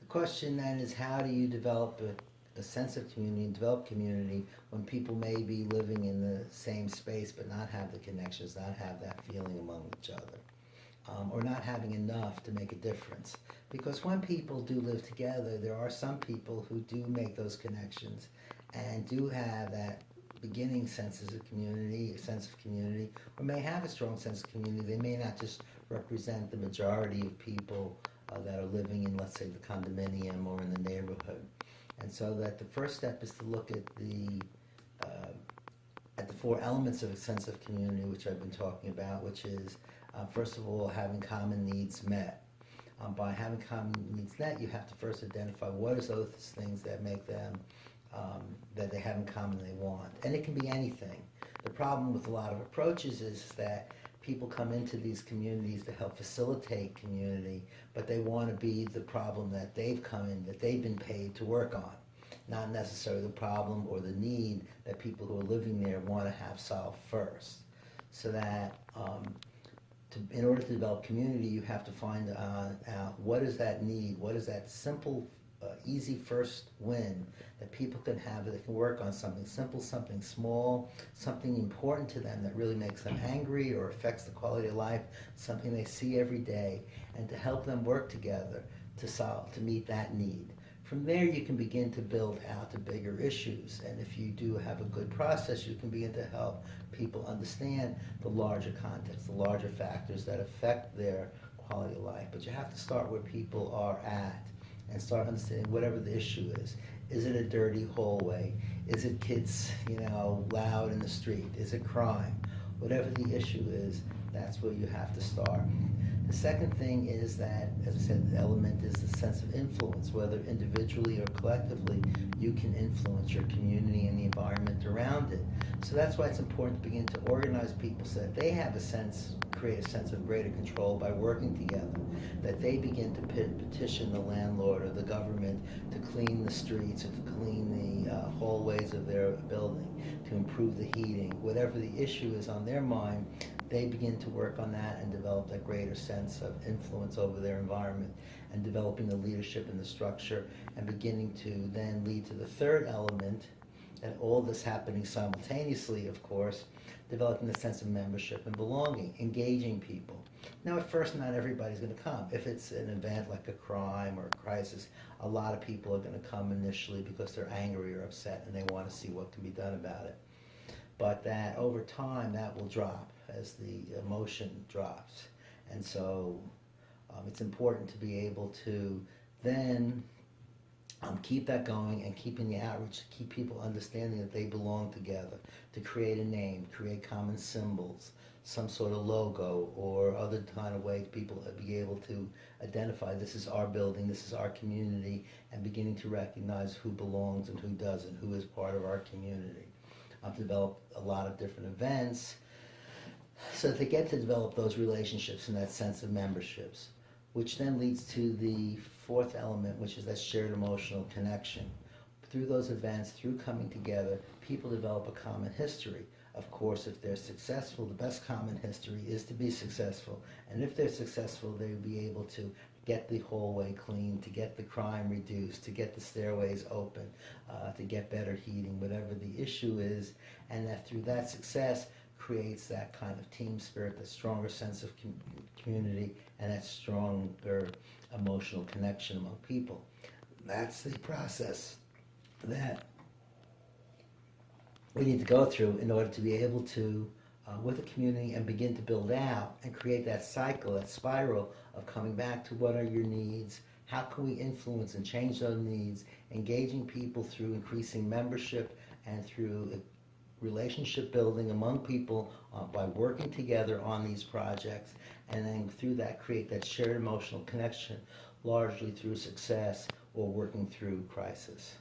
The question then is, how do you develop a sense of community, develop community, when people may be living in the same space but not have the connections, not have that feeling among each other, or not having enough to make a difference? Because when people do live together, there are some people who do make those connections and do have that beginning senses of community, a sense of community, or may have a strong sense of community. They may not just represent the majority of people that are living in, let's say, the condominium or in the neighborhood. And so that the first step is to look at the four elements of a sense of community, which I've been talking about, which is, first of all, having common needs met. By having common needs met, you have to first identify what is those things that make them, that they have in common they want. And it can be anything. The problem with a lot of approaches is that people come into these communities to help facilitate community, but they want to be the problem that they've come in, that they've been paid to work on, not necessarily the problem or the need that people who are living there want to have solved first. So that in order to develop community, you have to find out what is that need, what is that simple, easy first win that people can have, that they can work on something simple, something small, something important to them that really makes them angry or affects the quality of life, something they see every day, and to help them work together to meet that need. From there, you can begin to build out to bigger issues, and if you do have a good process, you can begin to help people understand the larger context, the larger factors that affect their quality of life. But you have to start where people are at and start understanding whatever the issue is. Is it a dirty hallway? Is it kids, loud in the street? Is it crime? Whatever the issue is, that's where you have to start. The second thing is that, as I said, the element is the sense of influence, whether individually or collectively, you can influence your community and the environment around it. So that's why it's important to begin to organize people so that they have a sense, create a sense of greater control by working together, that they begin to petition the landlord or the government to clean the streets or to clean the hallways of their building, to improve the heating. Whatever the issue is on their mind, they begin to work on that and develop that greater sense of influence over their environment, and developing the leadership and the structure, and beginning to then lead to the third element, and all this happening simultaneously, of course, developing the sense of membership and belonging, engaging people. Now, at first, not everybody's going to come. If it's an event like a crime or a crisis, a lot of people are going to come initially because they're angry or upset and they want to see what can be done about it. But that over time, that will drop as the emotion drops. And so it's important to be able to then keep that going and keeping the outreach, to keep people understanding that they belong together, to create a name, create common symbols, some sort of logo or other kind of way people be able to identify this is our building, this is our community, and beginning to recognize who belongs and who doesn't, who is part of our community. Develop a lot of different events so that they get to develop those relationships and that sense of memberships, which then leads to the fourth element, which is that shared emotional connection. Through those events, through coming together, people develop a common history. Of course, if they're successful, the best common history is to be successful. And if they're successful, they'll be able to get the hallway clean, to get the crime reduced, to get the stairways open, to get better heating, whatever the issue is. And that through that success creates that kind of team spirit, that stronger sense of community, and that stronger emotional connection among people. That's the process that we need to go through in order to be able to, with a community, and begin to build out and create that cycle, that spiral of coming back to what are your needs, how can we influence and change those needs, engaging people through increasing membership and through relationship building among people by working together on these projects, and then through that create that shared emotional connection, largely through success or working through crisis.